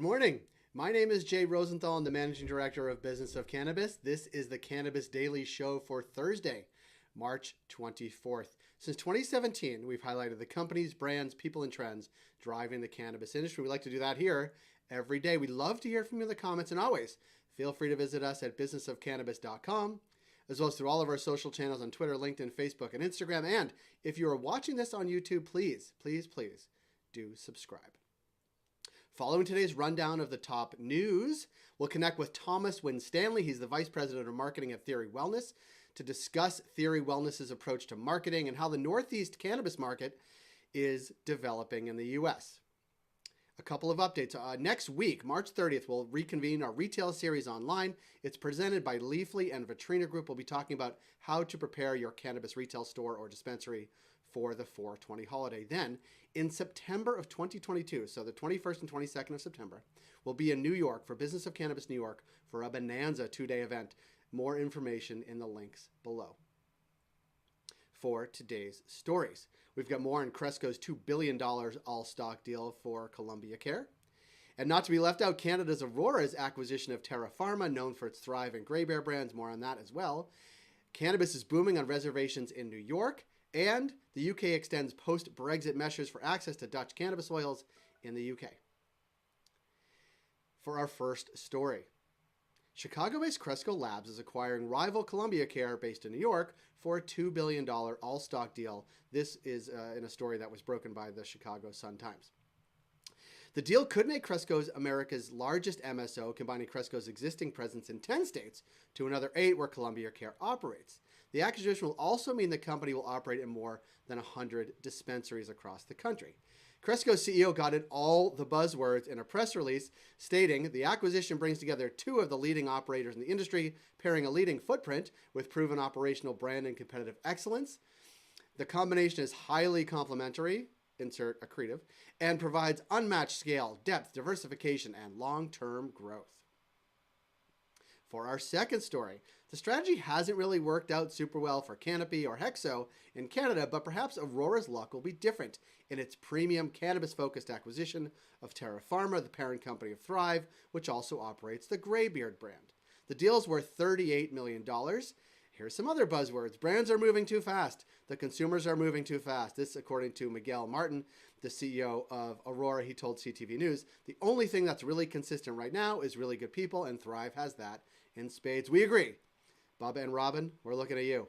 Good morning. My name is Jay Rosenthal. I'm the Managing Director of Business of Cannabis. This is the Cannabis Daily show for Thursday, March 24th. Since 2017, we've highlighted the companies, brands, people, and trends driving the cannabis industry. We like to do that here every day. We'd love to hear from you in the comments, and always feel free to visit us at businessofcannabis.com, as well as through all of our social channels on Twitter, LinkedIn, Facebook, and Instagram. And if you are watching this on YouTube, please do subscribe. Following today's rundown of the top news, we'll connect with Thomas Winstanley. He's the Vice President of Marketing at Theory Wellness to discuss Theory Wellness's approach to marketing and how the Northeast cannabis market is developing in the U.S. A couple of updates. Next week, March 30th, we'll reconvene our retail series online. It's presented by Leafly and Vitrina Group. We'll be talking about how to prepare your cannabis retail store or dispensary for the 4/20 holiday. Then, in September of 2022, so the 21st and 22nd of September, we'll be in New York for Business of Cannabis New York for a Bonanza 2-day event. More information in the links below. For today's stories, we've got more on Cresco's $2 billion all-stock deal for Columbia Care. And not to be left out, Canada's Aurora's acquisition of Terra Pharma, known for its Thrive and Grey Bear brands. More on that as well. Cannabis is booming on reservations in New York. And the UK extends post-Brexit measures for access to Dutch cannabis oils in the UK. For our first story, Chicago-based Cresco Labs is acquiring rival Columbia Care, based in New York, for a $2 billion all-stock deal. This is in a story that was broken by the Chicago Sun-Times. The deal could make Cresco's America's largest MSO, combining Cresco's existing presence in 10 states to another 8 where Columbia Care operates. The acquisition will also mean the company will operate in more than 100 dispensaries across the country. Cresco's CEO got in all the buzzwords in a press release, stating the acquisition brings together 2 of the leading operators in the industry, pairing a leading footprint with proven operational brand and competitive excellence. The combination is highly complementary, insert accretive, and provides unmatched scale, depth, diversification, and long-term growth. For our second story, the strategy hasn't really worked out super well for Canopy or Hexo in Canada, but perhaps Aurora's luck will be different in its premium cannabis-focused acquisition of Terra Pharma, the parent company of Thrive, which also operates the Greybeard brand. The deal is worth $38 million. Here's some other buzzwords. Brands are moving too fast. The consumers are moving too fast. This, according to Miguel Martin, the CEO of Aurora. He told CTV News, the only thing that's really consistent right now is really good people, and Thrive has that in spades. We agree. Bubba and Robin, we're looking at you.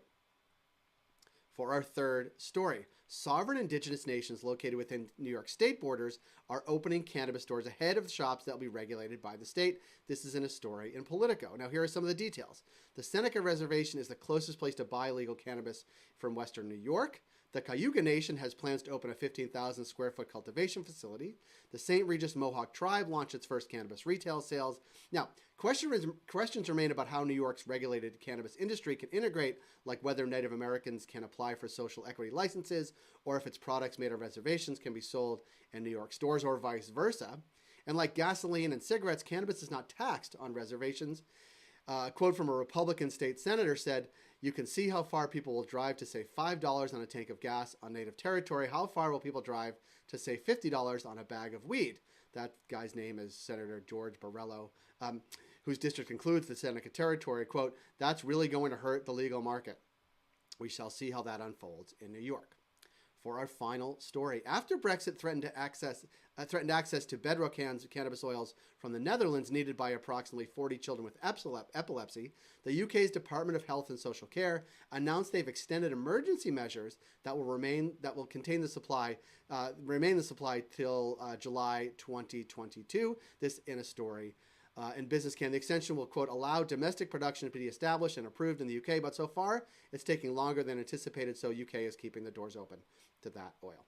For our third story, sovereign indigenous nations located within New York state borders are opening cannabis stores ahead of the shops that will be regulated by the state. This is in a story in Politico. Now, here are some of the details. The Seneca Reservation is the closest place to buy legal cannabis from Western New York. The Cayuga Nation has plans to open a 15,000 square foot cultivation facility. The St. Regis Mohawk Tribe launched its first cannabis retail sales. Now, questions remain about how New York's regulated cannabis industry can integrate, like whether Native Americans can apply for social equity licenses, or if its products made on reservations can be sold in New York stores, or vice versa. And like gasoline and cigarettes, cannabis is not taxed on reservations. A quote from a Republican state senator said, "You can see how far people will drive to save $5 on a tank of gas on native territory. How far will people drive to save $50 on a bag of weed?" That guy's name is Senator George Borrello, whose district includes the Seneca territory. Quote, "That's really going to hurt the legal market. We shall see how that unfolds in New York." For our final story, after Brexit threatened access to bedrock cannabis oils from the Netherlands needed by approximately 40 children with epilepsy, the UK's Department of Health and Social Care announced they've extended emergency measures that will remain the supply till July 2022. This in a story in Business Can. The extension will, quote, allow domestic production to be established and approved in the UK, but so far it's taking longer than anticipated, so UK is keeping the doors open to that oil.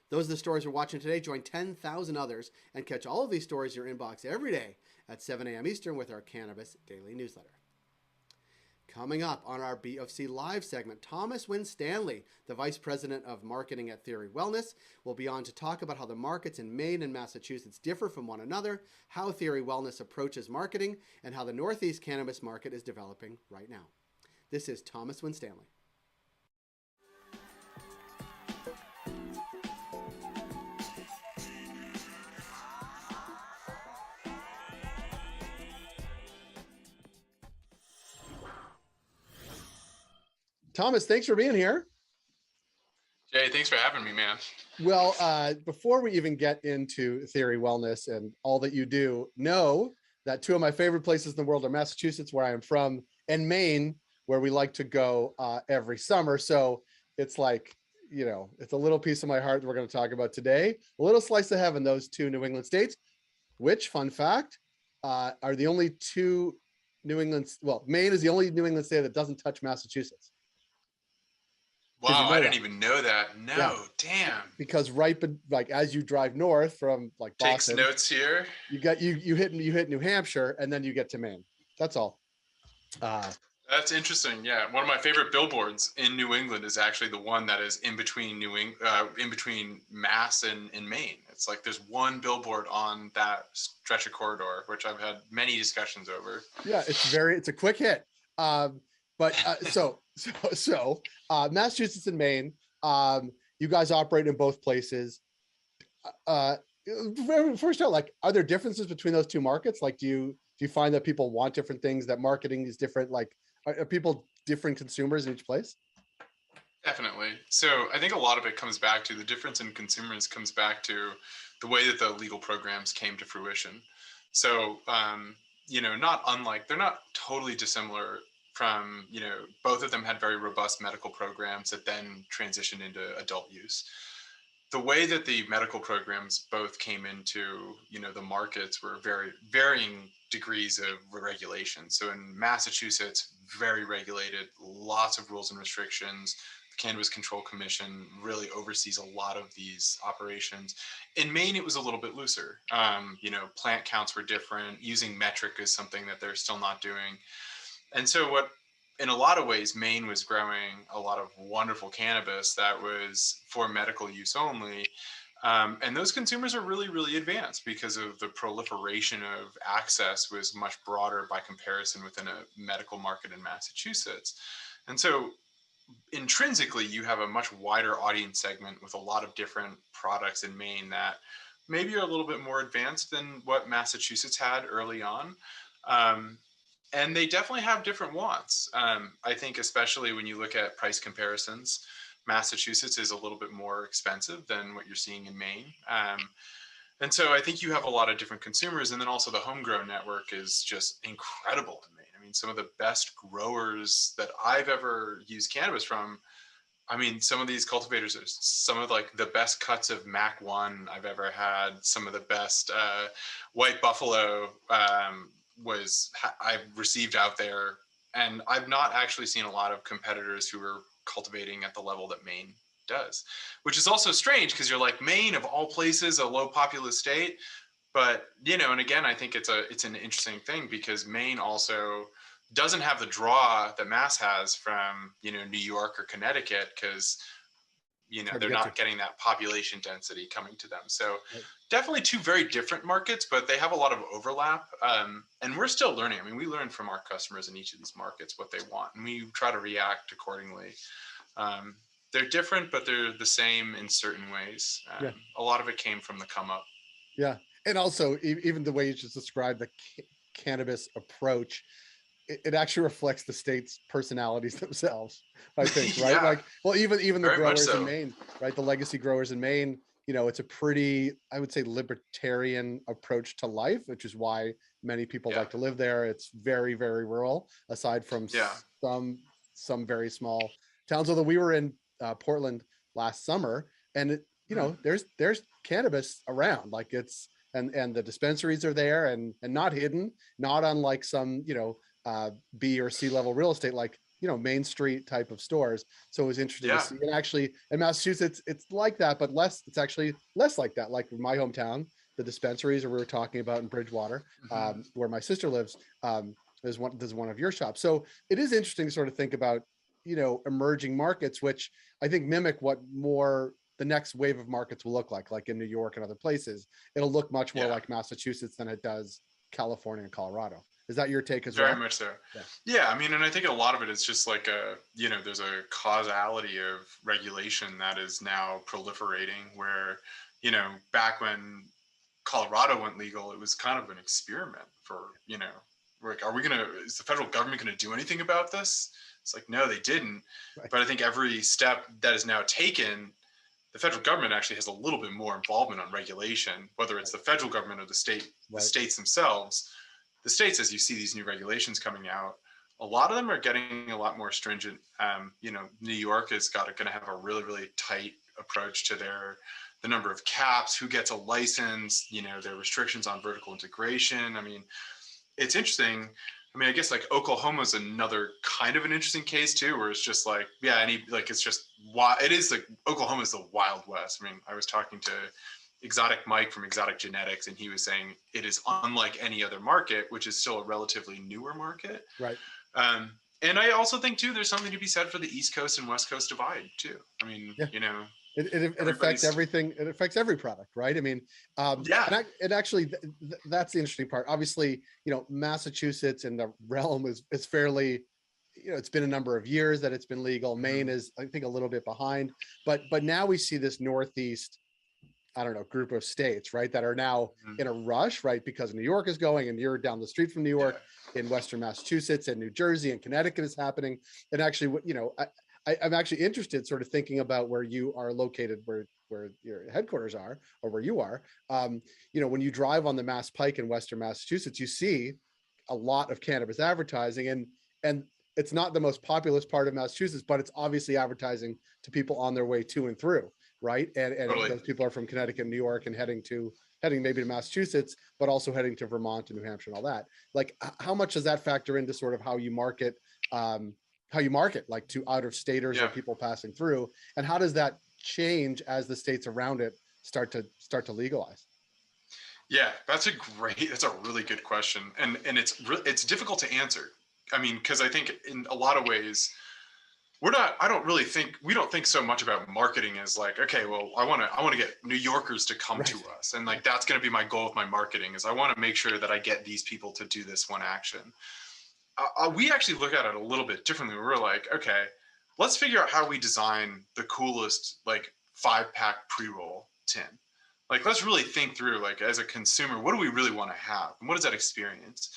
Those are the stories we're watching today. Join 10,000 others and catch all of these stories in your inbox every day at 7 a.m. Eastern with our Cannabis Daily newsletter. Coming up on our BofC Live segment, Thomas Winstanley, the Vice President of Marketing at Theory Wellness, will be on to talk about how the markets in Maine and Massachusetts differ from one another, how Theory Wellness approaches marketing, and how the Northeast cannabis market is developing right now. This is Thomas Winstanley. Thomas, thanks for being here. Jay, thanks for having me, man. Well, before we even get into Theory Wellness and all that you do, know that two of my favorite places in the world are Massachusetts, where I am from, and Maine, where we like to go every summer. So it's like, it's a little piece of my heart that we're going to talk about today. A little slice of heaven, those two New England states, which, fun fact, are the only two New England, well, Maine is the only New England state that doesn't touch Massachusetts. Did you Wow, I know didn't that? even know that. Yeah, No, damn. because like as you drive north from like Takes Boston, notes here. you hit New Hampshire and then you get to Maine. That's all. That's interesting. Yeah, one of my favorite billboards in New England is actually the one that is in between in between Mass and Maine. It's like there's one billboard on that stretch of corridor, which I've had many discussions over. Yeah, it's a quick hit. But Massachusetts and Maine, you guys operate in both places. Uh, First out, like, are there differences between those two markets? Like, do you find that people want different things, that marketing is different? Like, are people different consumers in each place? Definitely. So I think a lot of it comes back to the difference in consumers comes back to the way that the legal programs came to fruition. So, not unlike, they're not totally dissimilar from, both of them had very robust medical programs that then transitioned into adult use. The way that the medical programs both came into, the markets were very varying degrees of regulation. So in Massachusetts, very regulated, lots of rules and restrictions. The Cannabis Control Commission really oversees a lot of these operations. In Maine, it was a little bit looser. Plant counts were different. Using metric is something that they're still not doing. And so what in a lot of ways, Maine was growing a lot of wonderful cannabis that was for medical use only. And those consumers are really, really advanced because of the proliferation of access was much broader by comparison within a medical market in Massachusetts. And so intrinsically, you have a much wider audience segment with a lot of different products in Maine that maybe are a little bit more advanced than what Massachusetts had early on. Um, and they definitely have different wants. I think, especially when you look at price comparisons, Massachusetts is a little bit more expensive than what you're seeing in Maine. And so I think you have a lot of different consumers. And then also the homegrown network is just incredible in Maine. I mean, some of the best growers that I've ever used cannabis from. I mean, some of these cultivators are some of like the best cuts of Mac 1 I've ever had. Some of the best White Buffalo I've received out there. And I've not actually seen a lot of competitors who are cultivating at the level that Maine does, which is also strange because you're like, Maine of all places, a low populous state. But, and again, I think it's an interesting thing because Maine also doesn't have the draw that Mass has from, New York or Connecticut because, they're not getting that population density coming to them. So Right. definitely two very different markets, but they have a lot of overlap. And we're still learning. I mean, we learn from our customers in each of these markets what they want, and we try to react accordingly. They're different, but they're the same in certain ways. Yeah. A lot of it came from the come up. Yeah. And also, even the way you just described the cannabis approach, it actually reflects the state's personalities themselves, I think, right? Yeah, Like, well, even the very much growers in so. Maine, right? The legacy growers in Maine, it's a pretty, I would say, libertarian approach to life, which is why many people Yeah, like to live there. It's very, very rural, aside from yeah. some very small towns. Although we were in Portland last summer, and there's cannabis around, like it's and the dispensaries are there and not hidden, not unlike some B or C level real estate, like Main Street type of stores. So it was interesting to Yeah. see. And actually, in Massachusetts, it's like that, but less. It's actually less like that. Like in my hometown, the dispensaries, or we were talking about in Bridgewater, Mm-hmm. where my sister lives, there's one of your shops. So it is interesting to sort of think about emerging markets, which I think mimic what more the next wave of markets will look like in New York and other places. It'll look much more Yeah. like Massachusetts than it does California and Colorado. Is that your take as Very well? much so. Yeah. Yeah, I mean, and I think a lot of it is just like there's a causality of regulation that is now proliferating where, back when Colorado went legal, it was kind of an experiment for, like, is the federal government going to do anything about this? It's like, no, they didn't. Right. But I think every step that is now taken, the federal government actually has a little bit more involvement on regulation, whether it's the federal government or the states themselves. The states, as you see these new regulations coming out, a lot of them are getting a lot more stringent. New York is going to have a really, really tight approach to the number of caps, who gets a license, their restrictions on vertical integration. I mean, it's interesting. I mean, I guess like Oklahoma's another kind of an interesting case too, where it's just like, yeah, it's just why it is like Oklahoma's the Wild West. I mean, I was talking to Exotic Mike from Exotic Genetics, and he was saying it is unlike any other market, which is still a relatively newer market. Right. And I also think too, there's something to be said for the East Coast and West Coast divide too. I mean, yeah. It affects everything. It affects every product, right? I mean, it actually, that's the interesting part. Obviously, Massachusetts and the realm is fairly, it's been a number of years that it's been legal. Maine is, I think, a little bit behind, but now we see this Northeast, I don't know, group of states, right, that are now in a rush, right, because New York is going, and you're down the street from New York, in Western Massachusetts and New Jersey and Connecticut is happening. And actually, I'm actually interested, sort of thinking about where you are located, where your headquarters are, or where you are. When you drive on the Mass Pike in Western Massachusetts, you see a lot of cannabis advertising, and it's not the most populous part of Massachusetts, but it's obviously advertising to people on their way to and through, right? And totally. Those people are from Connecticut and New York, and heading maybe to Massachusetts, but also heading to Vermont and New Hampshire and all that. Like, how much does that factor into sort of how you market, like to out-of-staters or people passing through, and how does that change as the states around it start to legalize? Yeah, that's a really good question, and it's difficult to answer. I mean, because I think in a lot of ways, we don't think so much about marketing as like, okay, well, I want to get New Yorkers to come to us, and like that's going to be my goal with my marketing, is I want to make sure that I get these people to do this one action. We actually look at it a little bit differently. We're like, okay, let's figure out how we design the coolest like 5-pack pre-roll tin. Like, let's really think through, like, as a consumer, what do we really want to have, and what is that experience?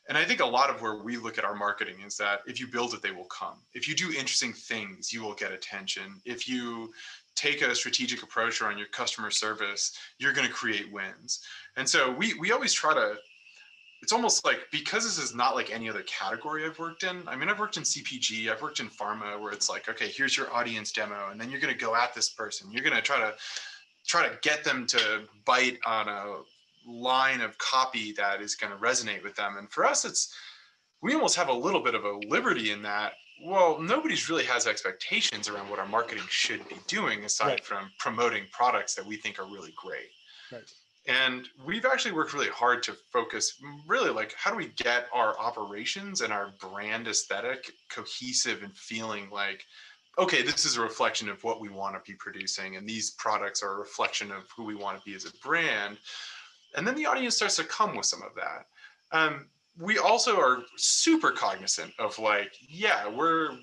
And I think a lot of where we look at our marketing is that if you build it, they will come. If you do interesting things, you will get attention. If you take a strategic approach around your customer service, you're going to create wins. And so we always try to, it's almost like, because this is not like any other category I've worked in. I mean, I've worked in CPG, I've worked in pharma, where it's like, okay, here's your audience demo, and then you're going to go at this person. You're going to try to get them to bite on a line of copy that is going to resonate with them. And for us, we almost have a little bit of a liberty in that, well, nobody's really has expectations around what our marketing should be doing, aside from promoting products that we think are really great. Right. And we've actually worked really hard to focus really, like, how do we get our operations and our brand aesthetic cohesive and feeling like, okay, this is a reflection of what we want to be producing, and these products are a reflection of who we want to be as a brand. And then the audience starts to come with some of that. We also are super cognizant of, like,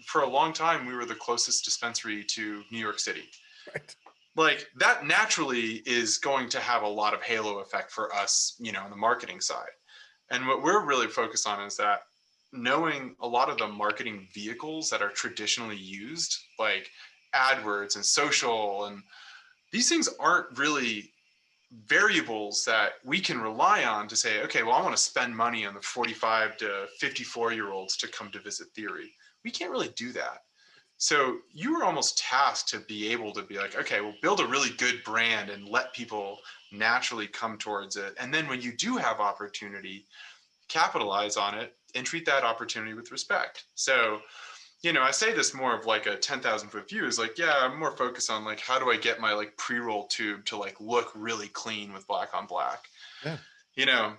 for a long time, we were the closest dispensary to New York City. Right. Like, that naturally is going to have a lot of halo effect for us, on the marketing side. And what we're really focused on is that, knowing a lot of the marketing vehicles that are traditionally used, like AdWords and social, and these things aren't really variables that we can rely on to say, okay, well, I want to spend money on the 45 to 54-year-olds to come to visit Theory. We can't really do that. So you were almost tasked to be able to be like, okay, well, build a really good brand and let people naturally come towards it. And then when you do have opportunity, capitalize on it and treat that opportunity with respect. So, I say this more of like a 10,000 foot view, is like, yeah, I'm more focused on, like, how do I get my like pre-roll tube to like look really clean with black on black? Yeah.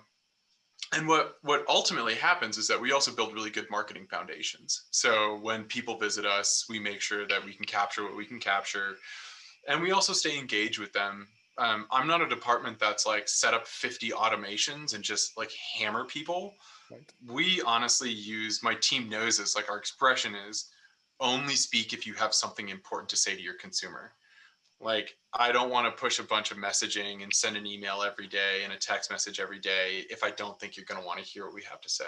And what ultimately happens is that we also build really good marketing foundations. So when people visit us, we make sure that we can capture what we can capture, and we also stay engaged with them. I'm not a department that's like set up 50 automations and just like hammer people. Right. We honestly my team knows this, like, our expression is only speak if you have something important to say to your consumer. Like, I don't want to push a bunch of messaging and send an email every day and a text message every day if I don't think you're going to want to hear what we have to say.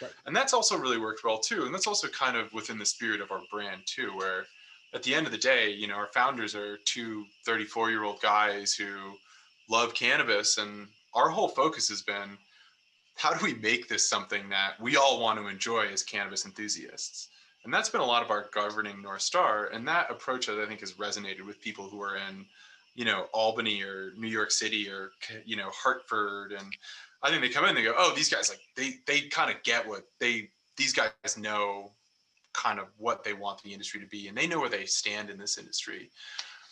Right. And that's also really worked well too. And that's also kind of within the spirit of our brand too, where at the end of the day, you know, our founders are two 34-year-old guys who love cannabis. And our whole focus has been, how do we make this something that we all want to enjoy as cannabis enthusiasts? And that's been a lot of our governing North Star. And that approach, I think, has resonated with people who are in, you know, Albany or New York City or, you know, Hartford. And I think they come in and they go, oh, these guys, like, they kind of get what these guys know kind of what they want the industry to be, and they know where they stand in this industry.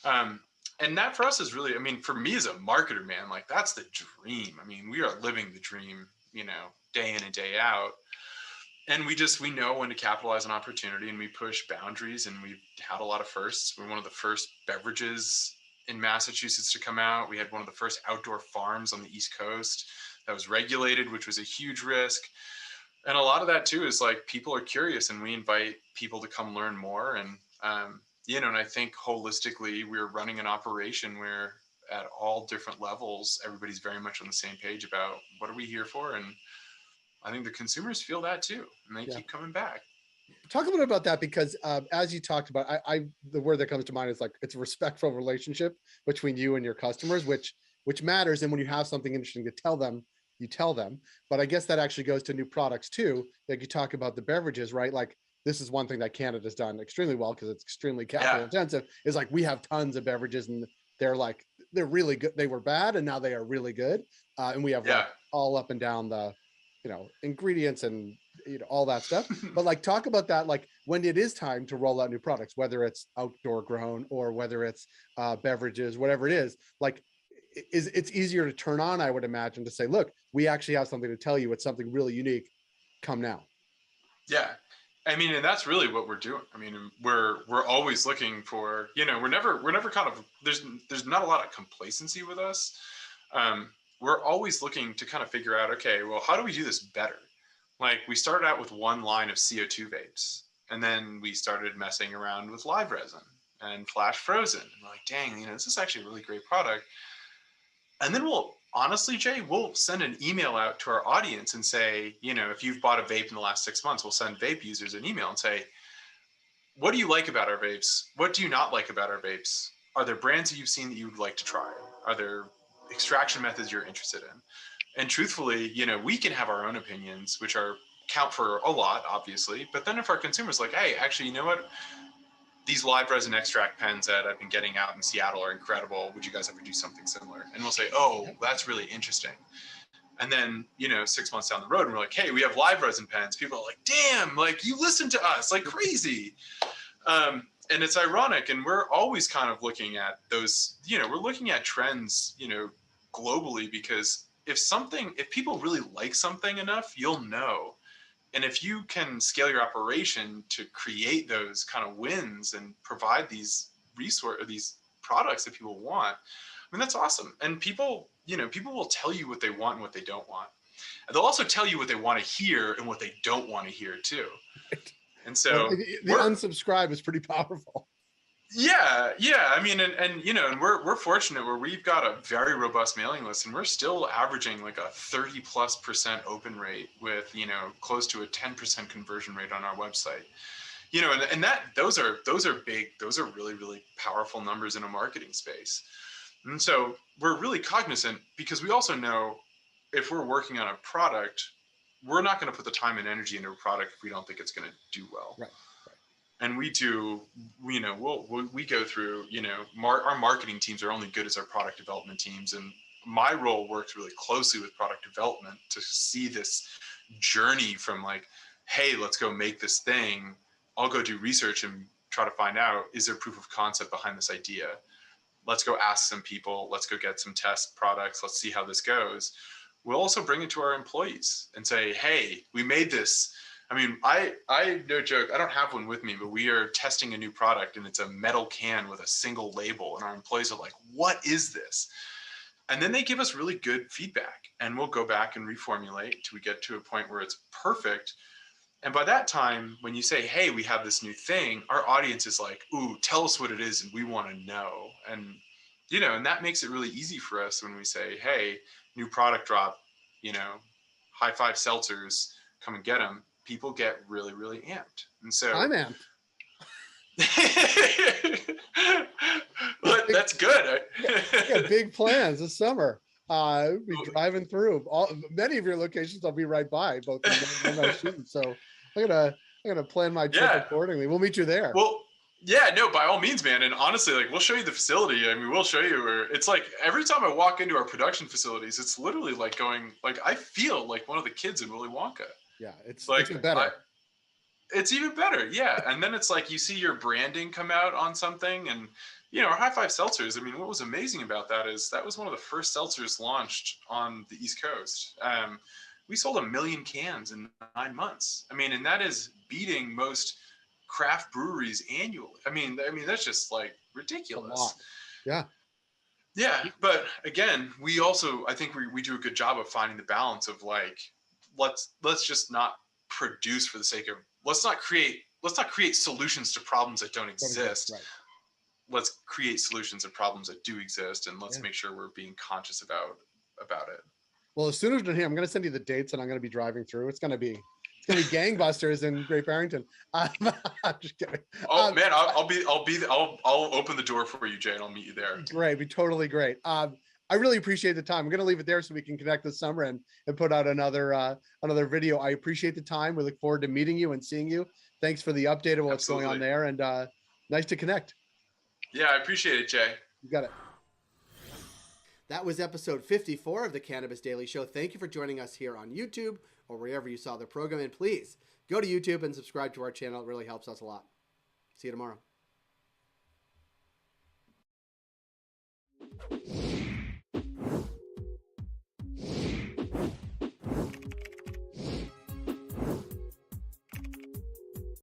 And that for us is really, I mean, for me as a marketer, man, like, that's the dream. I mean, we are living the dream, you know, day in and day out. And we know when to capitalize on opportunity, and we push boundaries, and we've had a lot of firsts. We're one of the first beverages in Massachusetts to come out. We had one of the first outdoor farms on the East Coast that was regulated, which was a huge risk. And a lot of that too is like, people are curious, and we invite people to come learn more. And you know, and I think holistically, we're running an operation where at all different levels, everybody's very much on the same page about what are we here for. And I think the consumers feel that too, and they Yeah. keep coming back. Talk a little about that, because as you talked about, the word that comes to mind is like, it's a respectful relationship between you and your customers, which matters. And when you have something interesting to tell them, you tell them. But I guess that actually goes to new products too. Like you talk about the beverages, right? Like, this is one thing that Canada's done extremely well, because it's extremely capital intensive, is like, we have tons of beverages, and they're really good. They were bad, and now they are really good. And we have like all up and down the, you know, ingredients and, you know, all that stuff. But like, talk about that, like when it is time to roll out new products, whether it's outdoor grown or whether it's beverages, whatever it is, like, it's easier to turn on, I would imagine, to say, look, we actually have something to tell you. It's something really unique. Come now. Yeah. I mean, and that's really what we're doing. I mean, we're always looking for, you know, we're never kind of, there's not a lot of complacency with us. We're always looking to kind of figure out, okay, well, how do we do this better? Like, we started out with one line of CO2 vapes, and then we started messing around with live resin and flash frozen. And we're like, dang, you know, this is actually a really great product. And then honestly, Jay, we'll send an email out to our audience and say, you know, if you've bought a vape in the last 6 months, we'll send vape users an email and say, what do you like about our vapes? What do you not like about our vapes? Are there brands that you've seen that you would like to try? Are there extraction methods you're interested in? And truthfully, you know, we can have our own opinions, which count for a lot, obviously. But then if our consumers like, hey, actually, you know what? These live resin extract pens that I've been getting out in Seattle are incredible. Would you guys ever do something similar? And we'll say, oh, that's really interesting. And then, you know, 6 months down the road, and we're like, hey, we have live resin pens. People are like, damn, like, you listen to us like crazy. And it's ironic. And we're always kind of looking at those, you know, we're looking at trends, you know, globally, because if people really like something enough, you'll know. And if you can scale your operation to create those kind of wins and provide these these products that people want, I mean, that's awesome. And people, you know, people will tell you what they want and what they don't want. And they'll also tell you what they want to hear and what they don't want to hear too. And so the unsubscribe is pretty powerful. Yeah. I mean, and you know, and we're fortunate where we've got a very robust mailing list, and we're still averaging like a 30+% open rate with, you know, close to a 10% conversion rate on our website. You know, and those are big, those are really, really powerful numbers in a marketing space. And so we're really cognizant, because we also know if we're working on a product, we're not going to put the time and energy into a product if we don't think it's going to do well. Right. And we do, you know, we go through, you know, our marketing teams are only good as our product development teams. And my role works really closely with product development to see this journey from like, hey, let's go make this thing. I'll go do research and try to find out, is there proof of concept behind this idea? Let's go ask some people. Let's go get some test products. Let's see how this goes. We'll also bring it to our employees and say, hey, we made this. I mean, I no joke, I don't have one with me, but we are testing a new product, and it's a metal can with a single label. And our employees are like, what is this? And then they give us really good feedback, and we'll go back and reformulate till we get to a point where it's perfect. And by that time, when you say, hey, we have this new thing, our audience is like, ooh, tell us what it is, and we want to know. And And that makes it really easy for us when we say, hey, new product drop, high five seltzers, come and get them. People get really, really amped. And so I'm amped. But that's good. I got big plans this summer. We'll be driving through many of your locations. I'll be right by, both in Maine and Massachusetts. So I'm gonna plan my trip accordingly. We'll meet you there. Well, yeah, no, by all means, man. And honestly, like, we'll show you the facility. I mean, we'll show you where it's like every time I walk into our production facilities, it's literally like going, like, I feel like one of the kids in Willy Wonka. Yeah, it's like, it's even better. It's even better, yeah. And then it's like you see your branding come out on something, and our high five seltzers. I mean, what was amazing about that is that was one of the first seltzers launched on the East Coast. We sold 1 million cans in 9 months. I mean, and that is beating most craft breweries annually. I mean, that's just like ridiculous. Yeah. Yeah. But again, we also, I think we do a good job of finding the balance of like, let's just not produce for the sake of, let's not create solutions to problems that don't exist. Right. Let's create solutions to problems that do exist, and let's make sure we're being conscious about it. Well, as soon as we're done here, I'm going to send you the dates, and I'm going to be driving through. It's going to be gangbusters in Great Barrington. I'm just kidding. Oh man, I'll open the door for you, Jay, and I'll meet you there. Great, be totally great. I really appreciate the time. I'm going to leave it there so we can connect this summer and put out another video. I appreciate the time. We look forward to meeting you and seeing you. Thanks for the update of what's going on there, and nice to connect. Yeah, I appreciate it, Jay. You got it. That was episode 54 of the Cannabis Daily Show. Thank you for joining us here on YouTube or wherever you saw the program. And please go to YouTube and subscribe to our channel. It really helps us a lot. See you tomorrow.